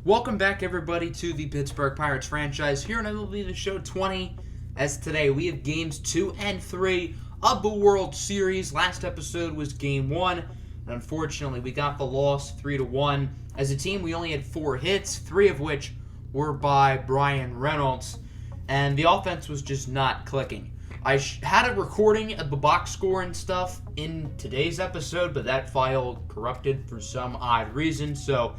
Welcome back, everybody, to the Pittsburgh Pirates franchise. Here on MLB The Show 20, as today we have games 2 and 3 of the World Series. Last episode was game 1, and unfortunately we got the loss 3-1. As a team, we only had 4 hits, 3 of which were by Bryan Reynolds, and the offense was just not clicking. I had a recording of the box score and stuff in today's episode, but that file corrupted for some odd reason, so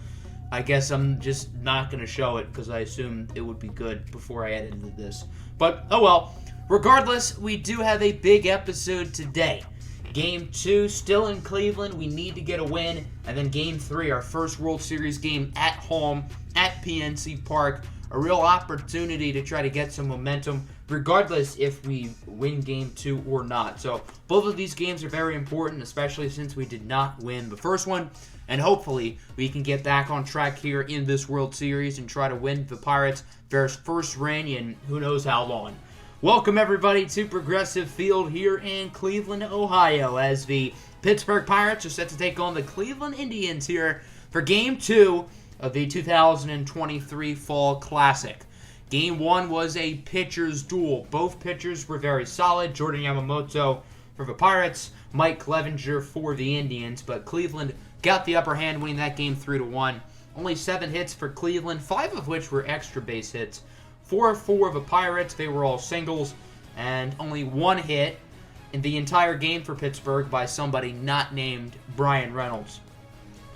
I guess I'm just not going to show it because I assumed it would be good before I edited this. But, oh well. Regardless, we do have a big episode today. Game 2, still in Cleveland. We need to get a win. And then Game 3, our first World Series game at home at PNC Park. A real opportunity to try to get some momentum, regardless if we win Game 2 or not. So, both of these games are very important, especially since we did not win the first one. And hopefully, we can get back on track here in this World Series and try to win the Pirates' first ring in who knows how long. Welcome, everybody, to Progressive Field here in Cleveland, Ohio, as the Pittsburgh Pirates are set to take on the Cleveland Indians here for Game 2 of the 2023 Fall Classic. Game 1 was a pitcher's duel. Both pitchers were very solid. Jordan Yamamoto for the Pirates, Mike Clevenger for the Indians, but Cleveland got the upper hand, winning that game 3-1. Only 7 hits for Cleveland, 5 of which were extra base hits. 4 of 4 of the Pirates, they were all singles, and only 1 hit in the entire game for Pittsburgh by somebody not named Bryan Reynolds.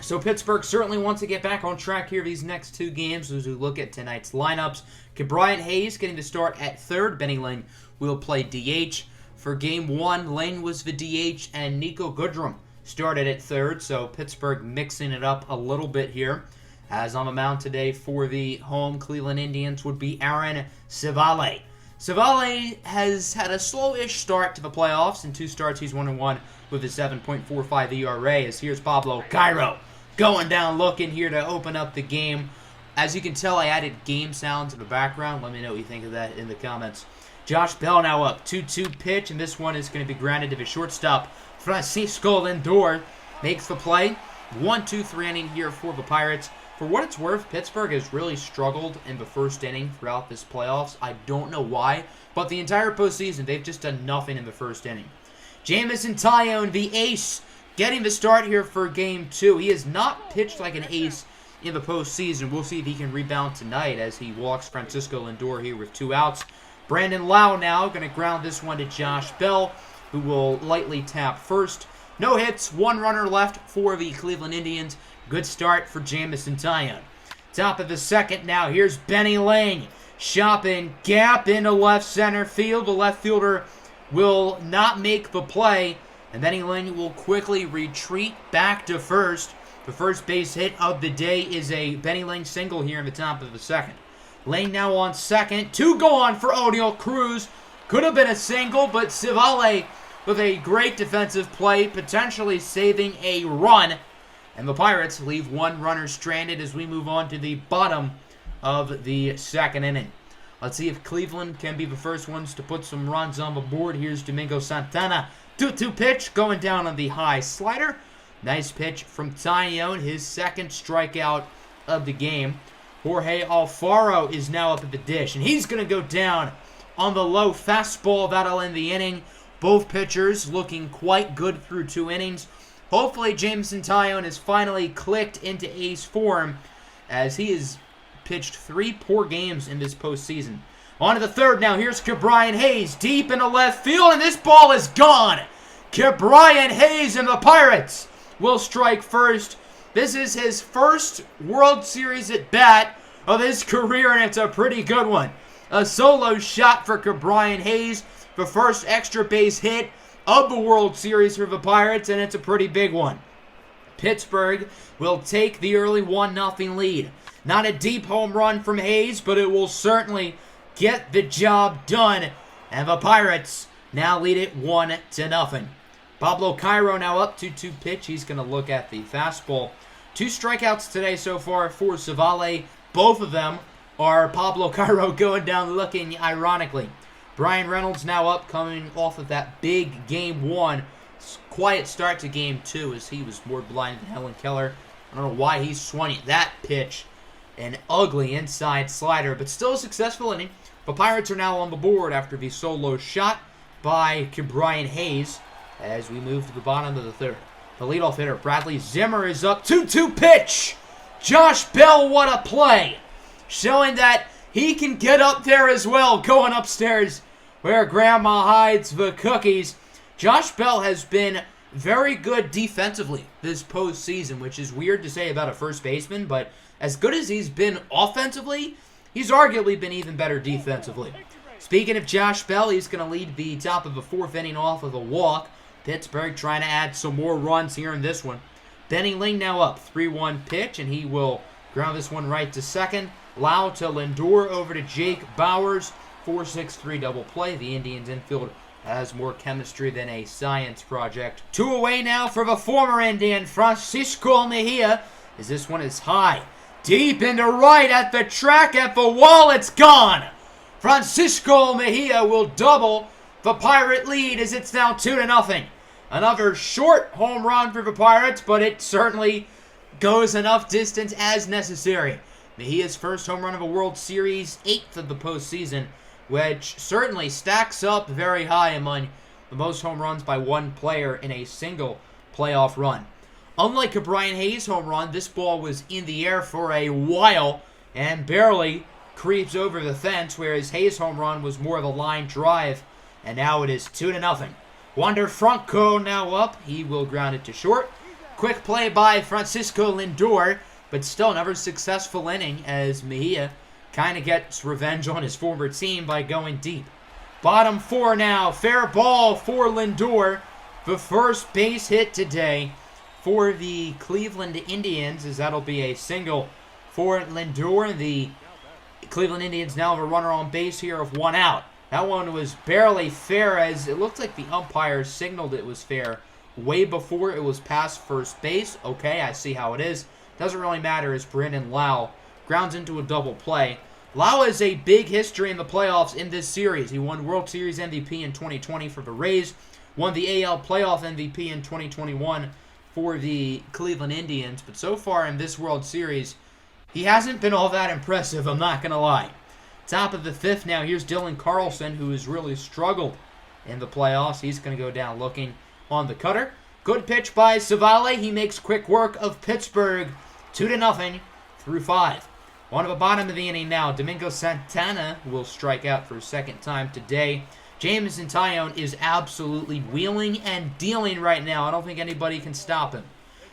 So Pittsburgh certainly wants to get back on track here these next 2 games as we look at tonight's lineups. Ke'Bryan Hayes getting to start at third. Benny Lane will play DH. For Game 1, Lane was the DH, and Nico Goodrum started at third, so Pittsburgh mixing it up a little bit here. As on the mound today for the home Cleveland Indians would be Aaron Civale. Civale has had a slow-ish start to the playoffs. In 2 starts, he's 1-1 with a 7.45 ERA. As here's Pablo Cairo going down looking here to open up the game. As you can tell, I added game sounds in the background. Let me know what you think of that in the comments. Josh Bell now up. 2-2 pitch, and this one is going to be grounded to the shortstop. Francisco Lindor makes the play. 1-2-3 inning here for the Pirates. For what it's worth, Pittsburgh has really struggled in the first inning throughout this playoffs. I don't know why, but the entire postseason, they've just done nothing in the first inning. Jameson Taillon, the ace, getting the start here for Game 2. He has not pitched like an ace in the postseason. We'll see if he can rebound tonight as he walks Francisco Lindor here with 2 outs. Brandon Lau now going to ground this one to Josh Bell, who will lightly tap first. No hits, 1 runner left for the Cleveland Indians. Good start for Jameson Taillon. Top of the second now, here's Benny Lane. Shopping gap into left center field. The left fielder will not make the play, and Benny Lane will quickly retreat back to first. The first base hit of the day is a Benny Lane single here in the top of the second. Lane now on second. 2 go on for Oneil Cruz. Could have been a single, but Civale with a great defensive play, potentially saving a run. And the Pirates leave 1 runner stranded as we move on to the bottom of the second inning. Let's see if Cleveland can be the first ones to put some runs on the board. Here's Domingo Santana. 2-2 pitch going down on the high slider. Nice pitch from Taillon, his second strikeout of the game. Jorge Alfaro is now up at the dish, and he's going to go down on the low fastball. That'll end the inning. Both pitchers looking quite good through 2 innings. Hopefully, Jameson Taillon has finally clicked into ace form as he has pitched 3 poor games in this postseason. On to the third now. Here's Ke'Bryan Hayes deep into left field, and this ball is gone. Ke'Bryan Hayes and the Pirates will strike first. This is his first World Series at bat of his career, and it's a pretty good one. A solo shot for Ke'Bryan Hayes, the first extra base hit of the World Series for the Pirates, and it's a pretty big one. Pittsburgh will take the early 1-0 lead. Not a deep home run from Hayes, but it will certainly get the job done, and the Pirates now lead it 1-0. Pablo Cairo now up 2-2 pitch. He's going to look at the fastball. 2 strikeouts today so far for Civale. Both of them are Pablo Cairo going down looking ironically. Bryan Reynolds now up, coming off of that big Game 1. Quiet start to Game 2 as he was more blind than Helen Keller. I don't know why he swung at that pitch an ugly inside slider, but still a successful inning. The Pirates are now on the board after the solo shot by Brian Hayes as we move to the bottom of the third. The leadoff hitter, Bradley Zimmer, is up. 2-2 pitch. Josh Bell, what a play. Showing that he can get up there as well, going upstairs where Grandma hides the cookies. Josh Bell has been very good defensively this postseason, which is weird to say about a first baseman, but as good as he's been offensively, he's arguably been even better defensively. Speaking of Josh Bell, he's going to lead the top of the fourth inning off of a walk. Pittsburgh trying to add some more runs here in this one. Benny Ling now up. 3-1 pitch, and he will ground this one right to second. Lau to Lindor, over to Jake Bowers. 4-6-3 double play. The Indians infield has more chemistry than a science project. 2 away now for the former Indian, Francisco Mejia, as this one is high. Deep into right at the track, at the wall, it's gone. Francisco Mejia will double the Pirate lead as it's now 2-0. Another short home run for the Pirates, but it certainly goes enough distance as necessary. Mejia's first home run of a World Series, 8th of the postseason, which certainly stacks up very high among the most home runs by one player in a single playoff run. Unlike a Brian Hayes home run, this ball was in the air for a while and barely creeps over the fence, whereas Hayes' home run was more of a line drive, and now it is 2-0. Wander Franco now up. He will ground it to short. Quick play by Francisco Lindor, but still another successful inning as Mejia kind of gets revenge on his former team by going deep. Bottom 4 now. Fair ball for Lindor. The first base hit today for the Cleveland Indians, as that'll be a single for Lindor. The Cleveland Indians now have a runner on base here of 1 out. That one was barely fair, as it looked like the umpire signaled it was fair way before it was past first base. Okay, I see how it is. Doesn't really matter as Brandon Lau grounds into a double play. Lau has a big history in the playoffs in this series. He won World Series MVP in 2020 for the Rays, won the AL playoff MVP in 2021 for the Cleveland Indians, but so far in this World Series, he hasn't been all that impressive, I'm not going to lie. Top of the 5th now, here's Dylan Carlson, who has really struggled in the playoffs. He's going to go down looking on the cutter. Good pitch by Savale. He makes quick work of Pittsburgh. 2-0 through 5. On to the bottom of the inning now. Domingo Santana will strike out for a second time today. Jameson Taillon is absolutely wheeling and dealing right now. I don't think anybody can stop him.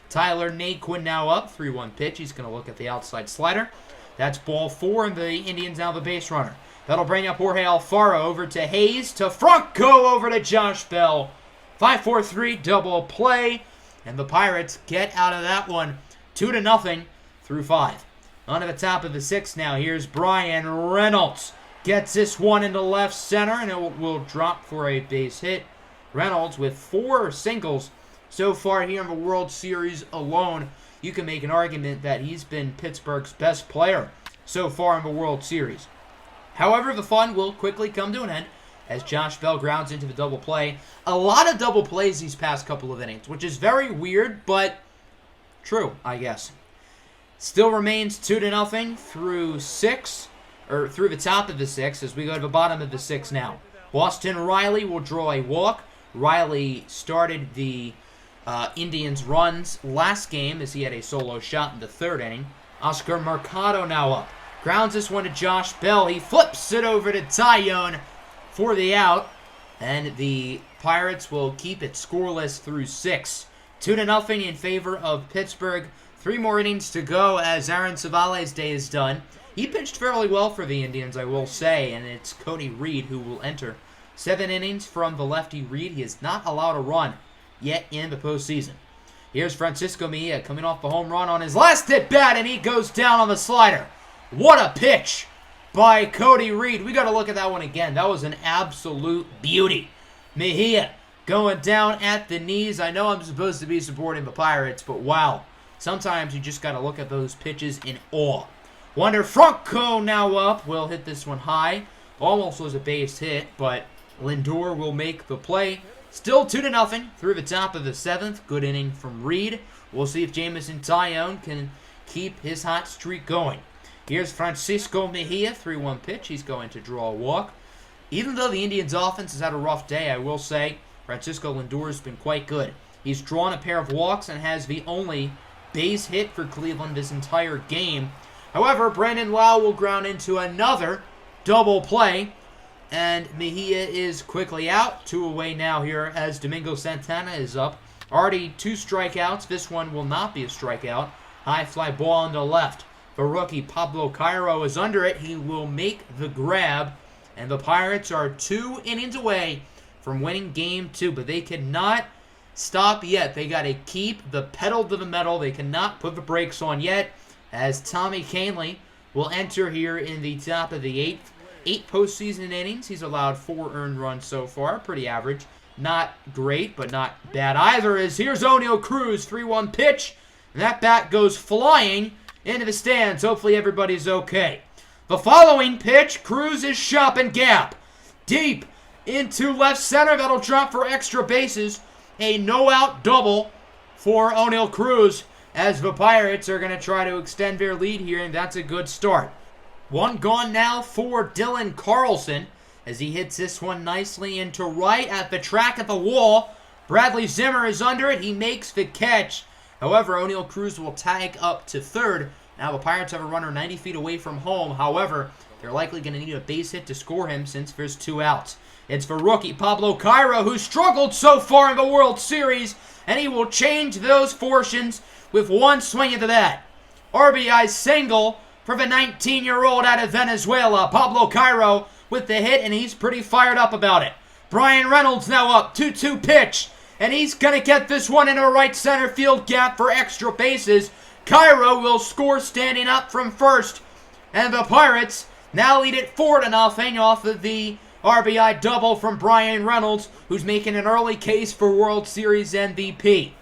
Tyler Naquin now up. 3-1 pitch. He's going to look at the outside slider. That's ball 4, and the Indians now the base runner. That'll bring up Jorge Alfaro over to Hayes, to Franco, over to Josh Bell. 5-4-3 double play, and the Pirates get out of that one 2-0 through 5. On to the top of the 6th now. Here's Brian Reynolds. Gets this one into left center, and it will drop for a base hit. Reynolds with 4 singles so far here in the World Series alone. You can make an argument that he's been Pittsburgh's best player so far in the World Series. However, the fun will quickly come to an end as Josh Bell grounds into the double play. A lot of double plays these past couple of innings, which is very weird, but true, I guess. Still remains 2-0 through 6, or through the top of the 6, as we go to the bottom of the 6 now. Boston Riley will draw a walk. Riley started the Indians' runs last game as he had a solo shot in the 3rd inning. Oscar Mercado now up. Grounds this one to Josh Bell. He flips it over to Taillon for the out. And the Pirates will keep it scoreless through 6. 2-0 in favor of Pittsburgh. 3 more innings to go as Aaron Savale's day is done. He pitched fairly well for the Indians, I will say, and it's Cody Reed who will enter. 7 innings from the lefty Reed. He is not allowed a run yet in the postseason. Here's Francisco Mejia coming off the home run on his last at-bat, and he goes down on the slider. What a pitch by Cody Reed. We got to look at that one again. That was an absolute beauty. Mejia going down at the knees. I know I'm supposed to be supporting the Pirates, but wow. Sometimes you just got to look at those pitches in awe. Wander Franco now up. Will hit this one high. Almost was a base hit, but Lindor will make the play. Still 2-0 through the top of the 7th. Good inning from Reed. We'll see if Jameson Taillon can keep his hot streak going. Here's Francisco Mejia, 3-1 pitch. He's going to draw a walk. Even though the Indians' offense has had a rough day, I will say Francisco Lindor has been quite good. He's drawn a pair of walks and has the only base hit for Cleveland this entire game. However, Brandon Lau will ground into another double play, and Mejia is quickly out. 2 away now here as Domingo Santana is up. Already 2 strikeouts. This one will not be a strikeout. High fly ball on the left. The rookie Pablo Cairo is under it. He will make the grab. And the Pirates are 2 innings away from winning Game 2. But they cannot stop yet. They got to keep the pedal to the metal. They cannot put the brakes on yet. As Tommy Kahnle will enter here in the top of the 8th. 8 postseason innings. He's allowed 4 earned runs so far. Pretty average. Not great, but not bad either. As here's Oneil Cruz, 3-1 pitch. And that bat goes flying into the stands. Hopefully everybody's okay. The following pitch, Cruz is shopping gap. Deep into left center. That'll drop for extra bases. A no-out double for Oneil Cruz as the Pirates are going to try to extend their lead here, and that's a good start. 1 gone now for Dylan Carlson as he hits this one nicely into right at the track of the wall. Bradley Zimmer is under it. He makes the catch. However, Oneil Cruz will tag up to third. Now the Pirates have a runner 90 feet away from home. However, they're likely going to need a base hit to score him since there's 2 outs. It's for rookie Pablo Cairo, who struggled so far in the World Series, and he will change those fortunes with 1 swing at the bat. RBI single for the 19-year-old out of Venezuela. Pablo Cairo with the hit, and he's pretty fired up about it. Brian Reynolds now up, 2-2 pitch, and he's going to get this one into a right center field gap for extra bases. Cairo will score standing up from first, and the Pirates now lead it 4-0 off of the RBI double from Brian Reynolds, who's making an early case for World Series MVP.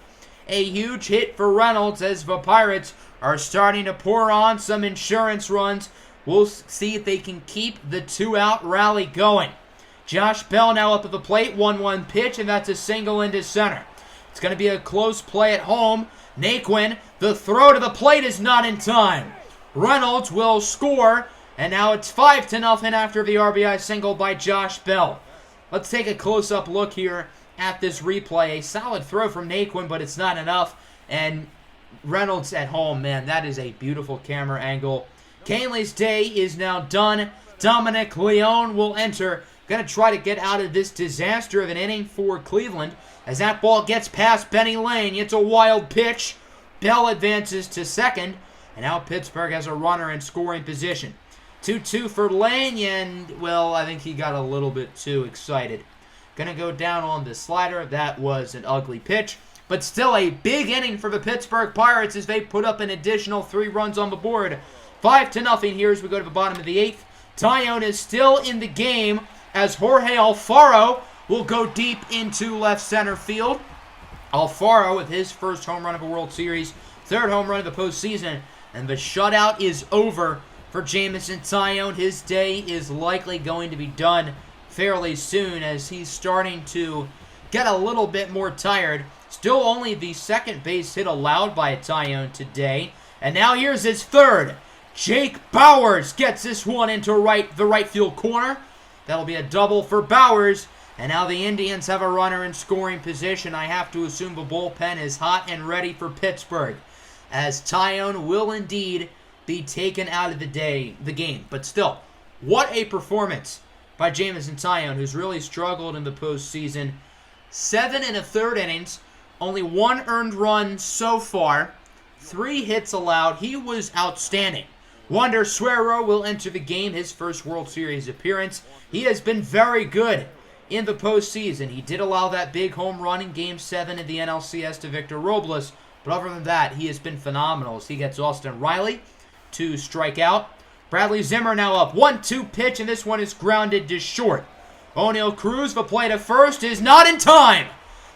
A huge hit for Reynolds as the Pirates are starting to pour on some insurance runs. We'll see if they can keep the 2-out rally going. Josh Bell now up at the plate, 1-1 pitch, and that's a single into center. It's going to be a close play at home. Naquin, the throw to the plate is not in time. Reynolds will score, and now it's 5-0 after the RBI single by Josh Bell. Let's take a close-up look here at this replay. A solid throw from Naquin, but it's not enough. And Reynolds at home, man, that is a beautiful camera angle. Kahnle's day is now done. Dominic Leone will enter. Going to try to get out of this disaster of an inning for Cleveland as that ball gets past Benny Lane. It's a wild pitch. Bell advances to second, and now Pittsburgh has a runner in scoring position. 2-2 for Lane, and, well, I think he got a little bit too excited. Going to go down on the slider. That was an ugly pitch, but still a big inning for the Pittsburgh Pirates as they put up an additional 3 runs on the board. 5-0 here as we go to the bottom of the 8th. Taillon is still in the game as Jorge Alfaro will go deep into left center field. Alfaro with his first home run of the World Series, 3rd home run of the postseason, and the shutout is over for Jameson Taillon. His day is likely going to be done fairly soon as he's starting to get a little bit more tired. Still only the 2nd base hit allowed by Taillon today. And now here's his 3rd. Jake Bauers gets this one into the right field corner. That'll be a double for Bauers. And now the Indians have a runner in scoring position. I have to assume the bullpen is hot and ready for Pittsburgh, as Taillon will indeed be taken out of the game. But still, what a performance by Jameson Taillon, who's really struggled in the postseason. 7 1/3 innings, only 1 earned run so far, 3 hits allowed. He was outstanding. Wander Suero will enter the game, his first World Series appearance. He has been very good in the postseason. He did allow that big home run in Game 7 in the NLCS to Victor Robles, but other than that, he has been phenomenal as he gets Austin Riley to strike out. Bradley Zimmer now up, 1-2 pitch, and this one is grounded to short. Oneil Cruz, the play to first, is not in time.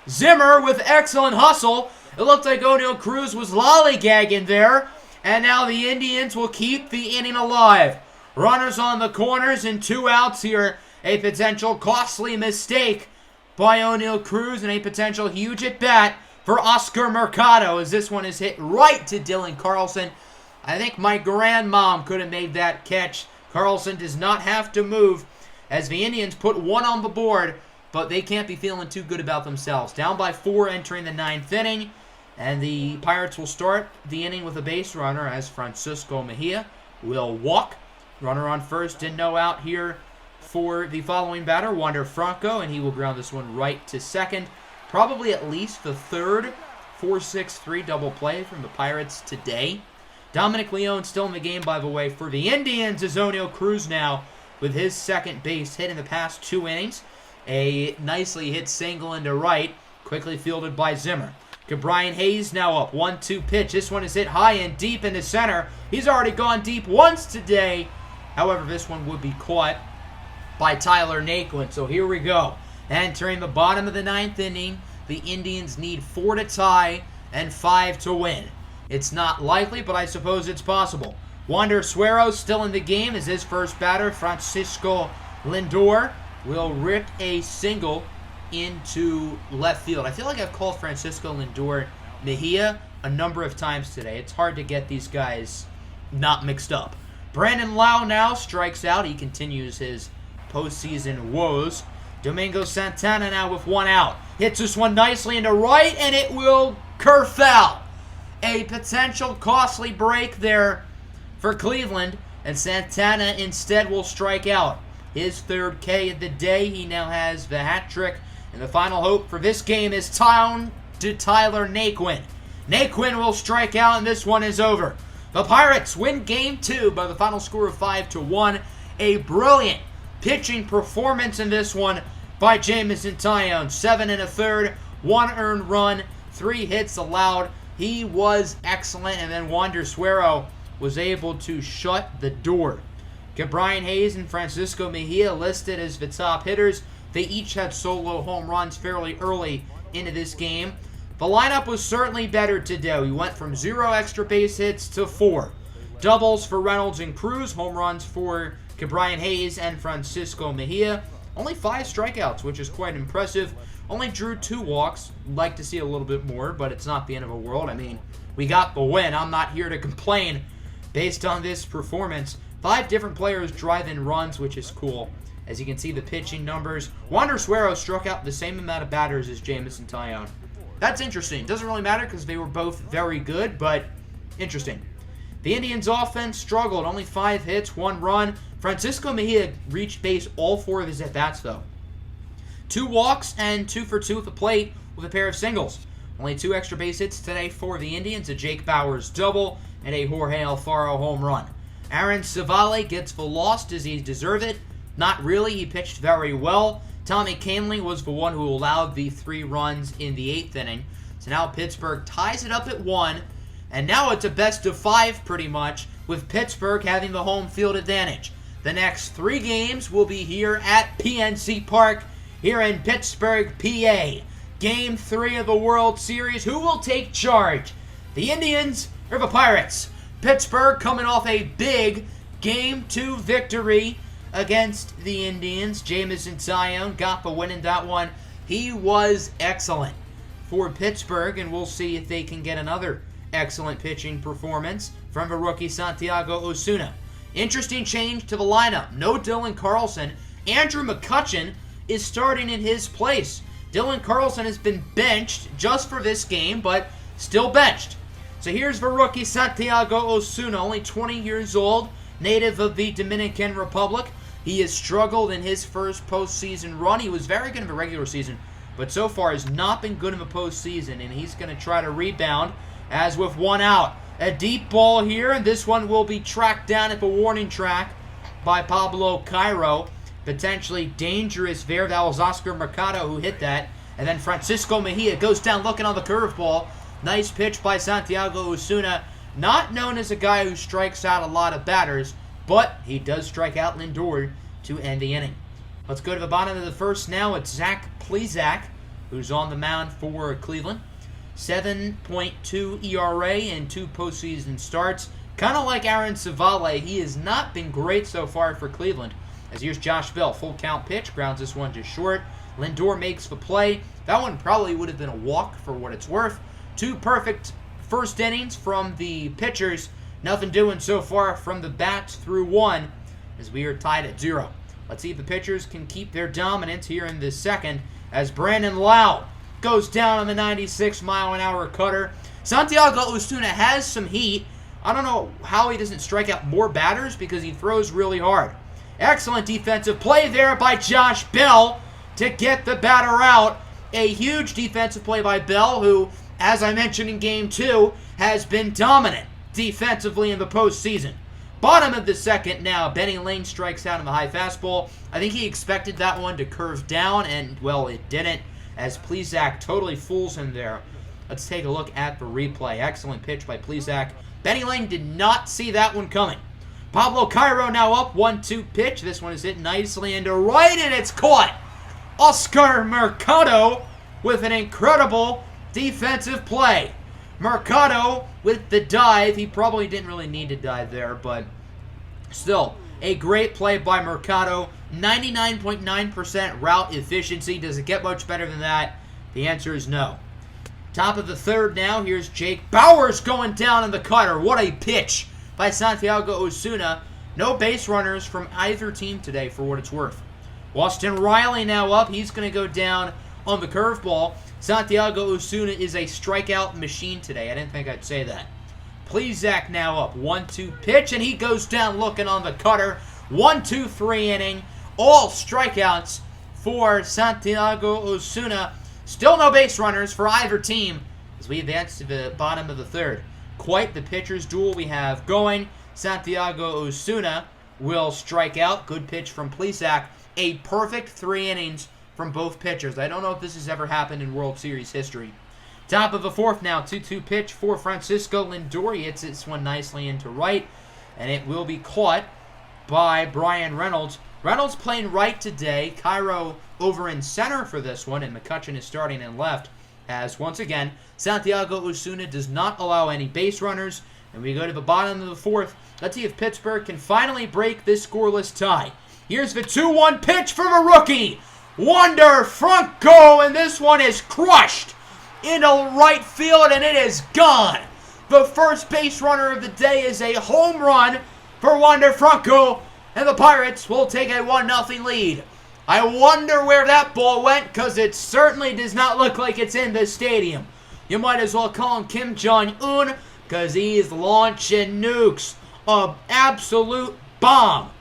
Zimmer with excellent hustle. It looked like Oneil Cruz was lollygagging there, and now the Indians will keep the inning alive. Runners on the corners and 2 outs here. A potential costly mistake by Oneil Cruz and a potential huge at-bat for Oscar Mercado as this one is hit right to Dylan Carlson. I think my grandmom could have made that catch. Carlson does not have to move as the Indians put one on the board, but they can't be feeling too good about themselves. Down by 4 entering the 9th inning, and the Pirates will start the inning with a base runner as Francisco Mejia will walk. Runner on first and no out here for the following batter, Wander Franco, and he will ground this one right to second. Probably at least the third 4-6-3 double play from the Pirates today. Dominic Leone still in the game, by the way, for the Indians is O'Neal Cruz now with his second base hit in the past 2 innings. A nicely hit single into right, quickly fielded by Zimmer. Brian Hayes now up, 1-2 pitch. This one is hit high and deep into center. He's already gone deep once today. However, this one would be caught by Tyler Naquin. So here we go. Entering the bottom of the 9th inning, the Indians need 4 to tie and 5 to win. It's not likely, but I suppose it's possible. Wander Suero still in the game as his first batter, Francisco Lindor, will rip a single into left field. I feel like I've called Francisco Lindor Mejia a number of times today. It's hard to get these guys not mixed up. Brandon Lau now strikes out. He continues his postseason woes. Domingo Santana now with 1 out. Hits this one nicely into right, and it will curve foul. A potential costly break there for Cleveland, and Santana instead will strike out. His 3rd K of the day. He now has the hat trick. And the final hope for this game is down to Tyler Naquin. Naquin will strike out, and this one is over. The Pirates win Game 2 by the final score of 5-1. A brilliant pitching performance in this one by Jameson Taillon. 7 1/3, 1 earned run, 3 hits allowed. He was excellent, and then Wander Suero was able to shut the door. Brian Hayes and Francisco Mejia listed as the top hitters. They each had solo home runs fairly early into this game. The lineup was certainly better today. We went from 0 extra base hits to 4. Doubles for Reynolds and Cruz, home runs for Brian Hayes and Francisco Mejia. Only 5 strikeouts, which is quite impressive. Only drew 2 walks. Like to see a little bit more, but it's not the end of the world. I mean, we got the win. I'm not here to complain based on this performance. 5 different players drive in runs, which is cool. As you can see, the pitching numbers. Wander Suero struck out the same amount of batters as Jameson Taillon. That's interesting. Doesn't really matter because they were both very good, but interesting. The Indians' offense struggled. Only 5 hits, 1 run. Francisco Mejia reached base all 4 of his at-bats, though. 2 walks and 2 for 2 at the plate with a pair of singles. Only 2 extra base hits today for the Indians. A Jake Bauers double and a Jorge Alfaro home run. Aaron Civale gets the loss. Does he deserve it? Not really. He pitched very well. Tommy Kahnle was the one who allowed the 3 runs in the 8th inning. So now Pittsburgh ties it up at 1. And now it's a best of 5 pretty much, with Pittsburgh having the home field advantage. The next 3 games will be here at PNC Park here in Pittsburgh, PA. Game 3 of the World Series. Who will take charge? The Indians or the Pirates? Pittsburgh coming off a big Game 2 victory against the Indians. Jameson Taillon got the win in that one. He was excellent for Pittsburgh, and we'll see if they can get another excellent pitching performance from the rookie Santiago Osuna. Interesting change to the lineup. No Dylan Carlson. Andrew McCutchen is starting in his place. Dylan Carlson has been benched just for this game, but still benched. So here's the rookie Santiago Osuna, only 20 years old, native of the Dominican Republic. He has struggled in his first postseason run. He was very good in the regular season, but so far has not been good in the postseason, and he's going to try to rebound as with 1 out. A deep ball here, and this one will be tracked down at the warning track by Pablo Cairo. Potentially dangerous there. That was Oscar Mercado who hit that. And then Francisco Mejia goes down looking on the curveball. Nice pitch by Santiago Osuna. Not known as a guy who strikes out a lot of batters, but he does strike out Lindor to end the inning. Let's go to the bottom of the first now. It's Zach Plesac, who's on the mound for Cleveland. 7.2 ERA in 2 postseason starts. Kind of like Aaron Civale, he has not been great so far for Cleveland. As here's Josh Bell, full count pitch, grounds this one just short. Lindor makes the play. That one probably would have been a walk for what it's worth. 2 perfect first innings from the pitchers. Nothing doing so far from the bats through 1 as we are tied at 0. Let's see if the pitchers can keep their dominance here in this second as Brandon Lau goes down on the 96-mile-an-hour cutter. Santiago Osuna has some heat. I don't know how he doesn't strike out more batters because he throws really hard. Excellent defensive play there by Josh Bell to get the batter out. A huge defensive play by Bell, who, as I mentioned in Game 2, has been dominant defensively in the postseason. Bottom of the second now, Benny Lane strikes out on the high fastball. I think he expected that one to curve down, and, well, it didn't, as Plesac totally fools him there. Let's take a look at the replay. Excellent pitch by Plesac. Benny Lane did not see that one coming. Pablo Cairo now up, 1-2 pitch. This one is hit nicely into right, and it's caught. Oscar Mercado with an incredible defensive play. Mercado with the dive. He probably didn't really need to dive there, but still, a great play by Mercado. 99.9% route efficiency. Does it get much better than that? The answer is no. Top of the third now. Here's Jake Bauers going down in the cutter. What a pitch by Santiago Osuna. No base runners from either team today, for what it's worth. Austin Riley now up. He's going to go down on the curveball. Santiago Osuna is a strikeout machine today. I didn't think I'd say that. Plesac now up. 1-2 pitch, and he goes down looking on the cutter. 1-2-3 inning. All strikeouts for Santiago Osuna. Still no base runners for either team as we advance to the bottom of the third. Quite the pitcher's duel we have going. Santiago Osuna will strike out. Good pitch from Plesac. A perfect 3 innings from both pitchers. I don't know if this has ever happened in World Series history. Top of the fourth now. 2-2 pitch for Francisco Lindor. He hits this one nicely into right, and it will be caught by Brian Reynolds. Reynolds playing right today. Cairo over in center for this one, and McCutchen is starting in left. As once again, Santiago Osuna does not allow any base runners. And we go to the bottom of the fourth. Let's see if Pittsburgh can finally break this scoreless tie. Here's the 2-1 pitch from a rookie, Wander Franco, and this one is crushed into right field, and it is gone. The first base runner of the day is a home run for Wander Franco, and the Pirates will take a 1-0 lead. I wonder where that ball went, because it certainly does not look like it's in the stadium. You might as well call him Kim Jong-un, because he's launching nukes. An absolute bomb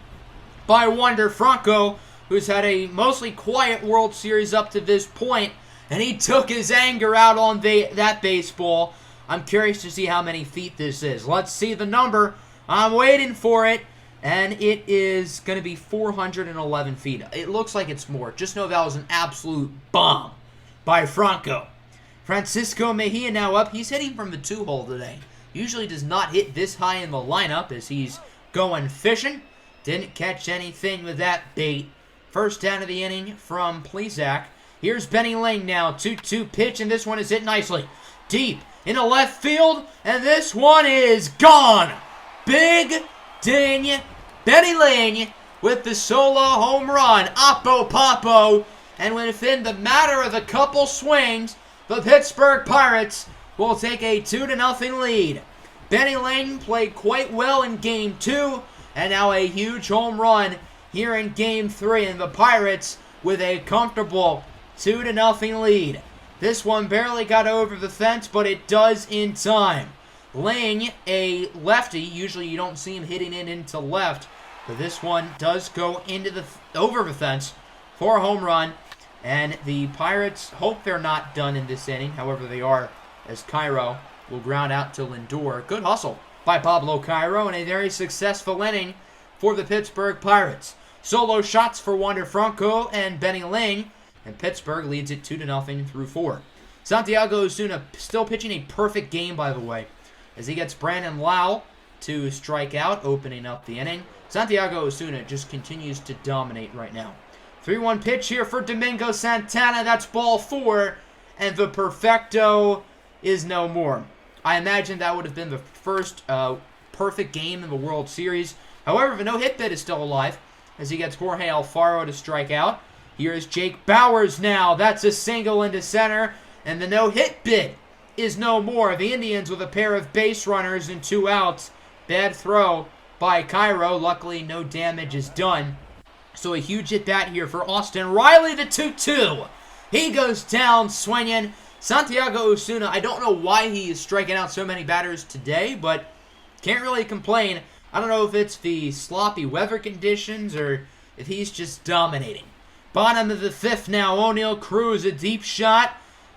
by Wander Franco, who's had a mostly quiet World Series up to this point, and he took his anger out on that baseball. I'm curious to see how many feet this is. Let's see the number. I'm waiting for it. And it is going to be 411 feet. It looks like it's more. Just know that was an absolute bomb by Franco. Francisco Mejia now up. He's hitting from the 2-hole today. Usually does not hit this high in the lineup as he's going fishing. Didn't catch anything with that bait. First down of the inning from Plesac. Here's Benny Lane now. 2-2 pitch, and this one is hit nicely. Deep into left field, and this one is gone. Big ding. Benny Lane with the solo home run. Oppo Popo. And within the matter of a couple swings, the Pittsburgh Pirates will take a 2-0 lead. Benny Lane played quite well in Game 2, and now a huge home run here in Game 3. And the Pirates with a comfortable 2-0 lead. This one barely got over the fence, but it does in time. Lane, a lefty, usually you don't see him hitting it into left, but this one does go into over the fence for a home run, and the Pirates hope they're not done in this inning. However, they are, as Cairo will ground out to Lindor. Good hustle by Pablo Cairo, and a very successful inning for the Pittsburgh Pirates. Solo shots for Wander Franco and Benny Lane, and Pittsburgh leads it 2-0 through 4. Santiago Osuna still pitching a perfect game, by the way, as he gets Brandon Lau to strike out, opening up the inning. Santiago Osuna just continues to dominate right now. 3-1 pitch here for Domingo Santana. That's ball 4, and the perfecto is no more. I imagine that would have been the first perfect game in the World Series. However, the no-hit bid is still alive as he gets Jorge Alfaro to strike out. Here is Jake Bauers now. That's a single into center, and the no-hit bid is no more. The Indians with a pair of base runners and 2 outs. Bad throw by Cairo. Luckily, no damage is done. So a huge at-bat here for Austin Riley, the 2-2. He goes down swinging. Santiago Osuna, I don't know why he is striking out so many batters today, but can't really complain. I don't know if it's the sloppy weather conditions or if he's just dominating. Bottom of the 5th now, O'Neal Cruz, a deep shot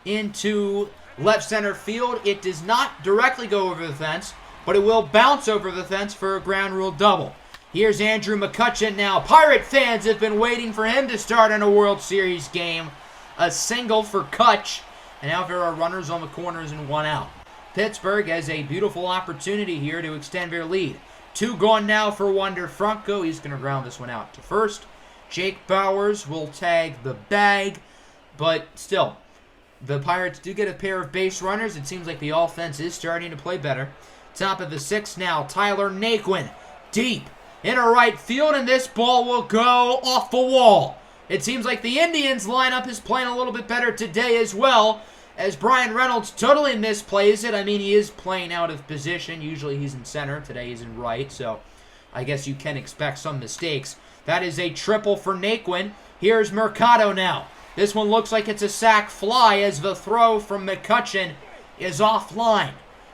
into left center field. It does not directly go over the fence, but it will bounce over the fence for a ground rule double. Here's Andrew McCutchen now. Pirate fans have been waiting for him to start in a World Series game. A single for Kutch, and now there are runners on the corners and 1 out. Pittsburgh has a beautiful opportunity here to extend their lead. 2 gone now for Wander Franco. He's going to ground this one out to first. Jake Bowers will tag the bag, but still, the Pirates do get a pair of base runners. It seems like the offense is starting to play better. Top of the 6th now, Tyler Naquin, deep in a right field, and this ball will go off the wall. It seems like the Indians lineup is playing a little bit better today as well, as Brian Reynolds totally misplays it. I mean, he is playing out of position. Usually he's in center. Today he's in right, so I guess you can expect some mistakes. That is a triple for Naquin. Here's Mercado now. This one looks like it's a sac fly as the throw from McCutchen is offline.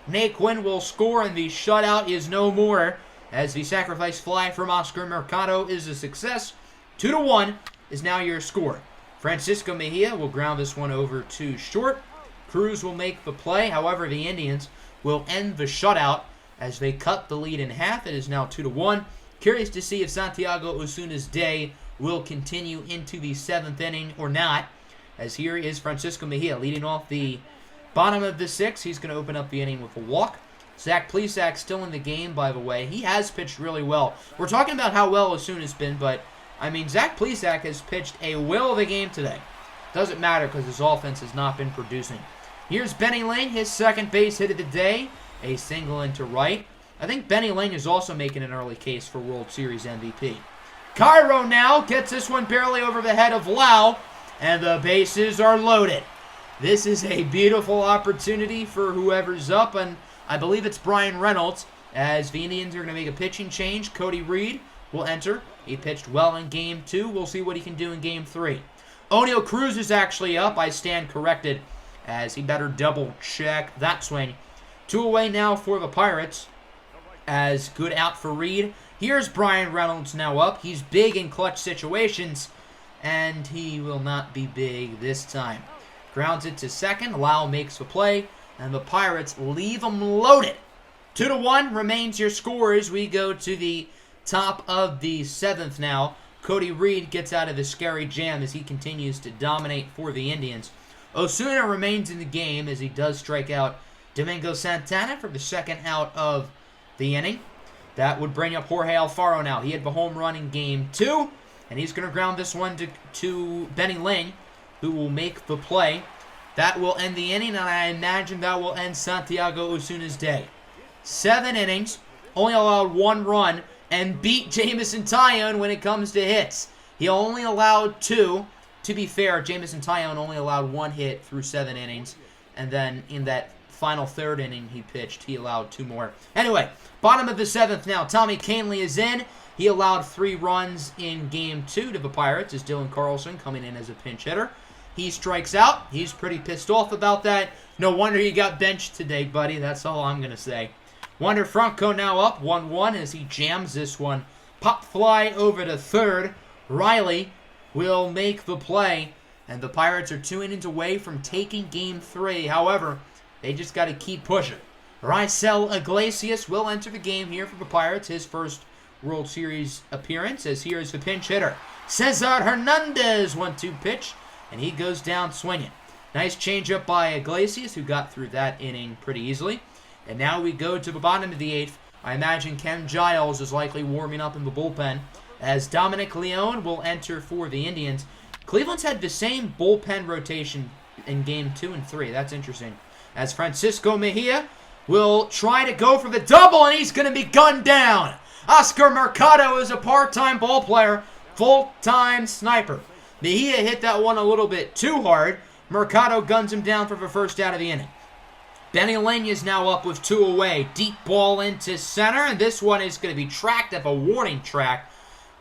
Naquin will score, and the shutout is no more, as the sacrifice fly from Oscar Mercado is a success. 2-1 is now your score. Francisco Mejia will ground this one over to short. Cruz will make the play. However, the Indians will end the shutout as they cut the lead in half. It is now 2-1. Curious to see if Santiago Osuna's day will continue into the 7th inning or not, as here is Francisco Mejia leading off the bottom of the 6th. He's going to open up the inning with a walk. Zach Plesac still in the game, by the way. He has pitched really well. We're talking about how well Osuna's been, but, I mean, Zach Plesac has pitched a will of the game today. Doesn't matter because his offense has not been producing. Here's Benny Lane, his second base hit of the day. A single into right. I think Benny Lane is also making an early case for World Series MVP. Cairo now gets this one barely over the head of Lau, and the bases are loaded. This is a beautiful opportunity for whoever's up, and I believe it's Brian Reynolds, as the Indians are going to make a pitching change. Cody Reed will enter. He pitched well in Game 2. We'll see what he can do in Game 3. O'Neal Cruz is actually up. I stand corrected, as he better double-check that swing. 2 away now for the Pirates, as good out for Reed. Here's Brian Reynolds now up. He's big in clutch situations, and he will not be big this time. Grounds it to second. Lau makes the play, and the Pirates leave them loaded. 2-1 remains your score as we go to the top of the 7th now. Cody Reed gets out of the scary jam as he continues to dominate for the Indians. Osuna remains in the game as he does strike out Domingo Santana for the second out of the inning. That would bring up Jorge Alfaro now. He had the home run in Game 2, and he's going to ground this one to Benny Lane, who will make the play. That will end the inning, and I imagine that will end Santiago Osuna's day. 7 innings, only allowed 1 run, and beat Jamison Tyone when it comes to hits. He only allowed 2. To be fair, Jamison Tyone only allowed 1 hit through 7 innings, and then in that final 3rd inning he pitched, he allowed 2 more. Anyway, bottom of the 7th now. Tommy Kahnle is in. He allowed 3 runs in Game 2 to the Pirates as Dylan Carlson coming in as a pinch hitter. He strikes out. He's pretty pissed off about that. No wonder he got benched today, buddy. That's all I'm going to say. Wander Franco now up 1-1 as he jams this one. Pop fly over to third. Riley will make the play, and the Pirates are 2 innings away from taking Game 3. However, they just got to keep pushing. Raisel Iglesias will enter the game here for the Pirates, his first World Series appearance, as here is the pinch hitter. Cesar Hernandez, 1-2 pitch, and he goes down swinging. Nice changeup by Iglesias, who got through that inning pretty easily. And now we go to the bottom of the 8th. I imagine Ken Giles is likely warming up in the bullpen, as Dominic Leone will enter for the Indians. Cleveland's had the same bullpen rotation in Game 2 and 3. That's interesting. As Francisco Mejia will try to go for the double, and he's going to be gunned down. Oscar Mercado is a part-time ball player, full-time sniper. Mejia hit that one a little bit too hard. Mercado guns him down for the first out of the inning. Benny Lane is now up with 2 away. Deep ball into center, and this one is going to be tracked at a warning track.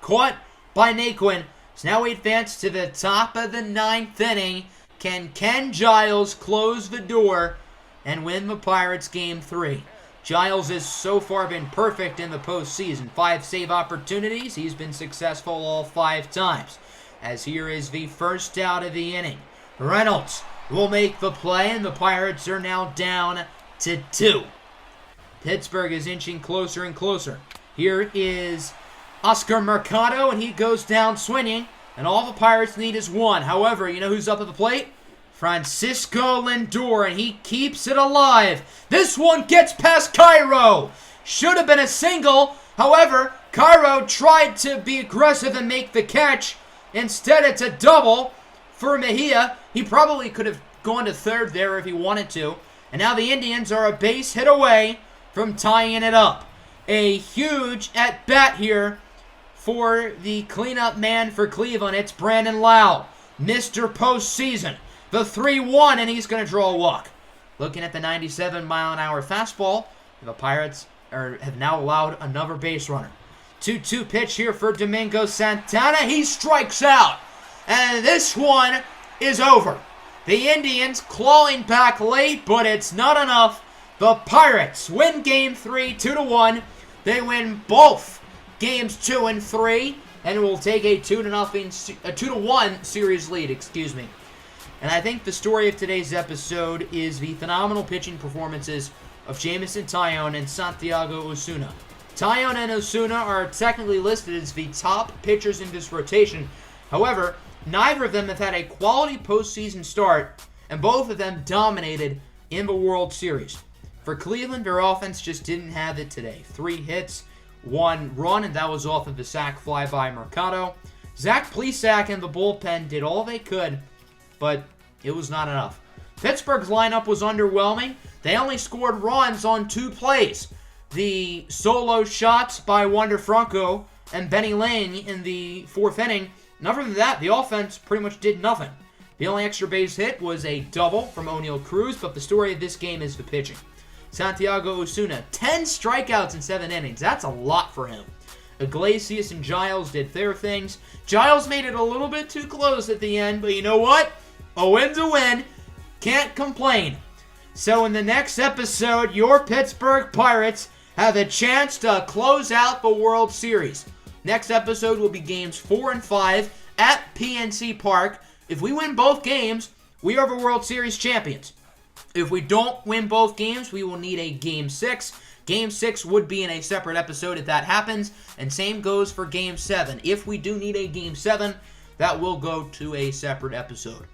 Caught by Naquin. So now we advance to the top of the 9th inning. Can Ken Giles close the door and win the Pirates Game 3? Giles has so far been perfect in the postseason. 5 save opportunities. He's been successful all 5 times. As here is the first out of the inning. Reynolds will make the play, and the Pirates are now down to 2. Pittsburgh is inching closer and closer. Here is Oscar Mercado, and he goes down swinging, and all the Pirates need is 1. However, you know who's up at the plate? Francisco Lindor, and he keeps it alive. This one gets past Cairo. Should have been a single. However, Cairo tried to be aggressive and make the catch. Instead, it's a double for Mejia. He probably could have gone to third there if he wanted to. And now the Indians are a base hit away from tying it up. A huge at-bat here for the cleanup man for Cleveland. It's Brandon Lau, Mr. Postseason. The 3-1, and he's going to draw a walk. Looking at the 97-mile-an-hour fastball, the Pirates have now allowed another base runner. 2-2 pitch here for Domingo Santana. He strikes out. And this one is over. The Indians clawing back late, but it's not enough. The Pirates win Game 3 2-1. They win both Games 2 and 3, and will take a 2-1 series lead, And I think the story of today's episode is the phenomenal pitching performances of Jameson Taillon and Santiago Osuna. Taillon and Osuna are technically listed as the top pitchers in this rotation. However, neither of them have had a quality postseason start, and both of them dominated in the World Series. For Cleveland, their offense just didn't have it today. 3 hits, 1 run, and that was off of the sac fly by Mercado. Zach Plesac and the bullpen did all they could, but it was not enough. Pittsburgh's lineup was underwhelming. They only scored runs on 2 plays. The solo shots by Wander Franco and Benny Lane in the 4th inning. And other than that, the offense pretty much did nothing. The only extra base hit was a double from O'Neal Cruz, but the story of this game is the pitching. Santiago Osuna, 10 strikeouts in 7 innings. That's a lot for him. Iglesias and Giles did their things. Giles made it a little bit too close at the end, but you know what? A win's a win. Can't complain. So in the next episode, your Pittsburgh Pirates have a chance to close out the World Series. Next episode will be Games 4 and 5 at PNC Park. If we win both games, we are the World Series champions. If we don't win both games, we will need a Game 6. Game 6 would be in a separate episode if that happens, and same goes for Game 7. If we do need a Game 7, that will go to a separate episode.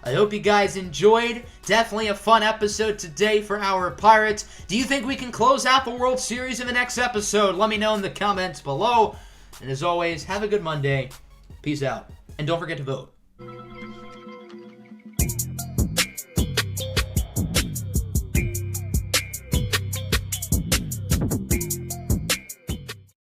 I hope you guys enjoyed. Definitely a fun episode today for our Pirates. Do you think we can close out the World Series in the next episode? Let me know in the comments below. And as always, have a good Monday. Peace out. And don't forget to vote.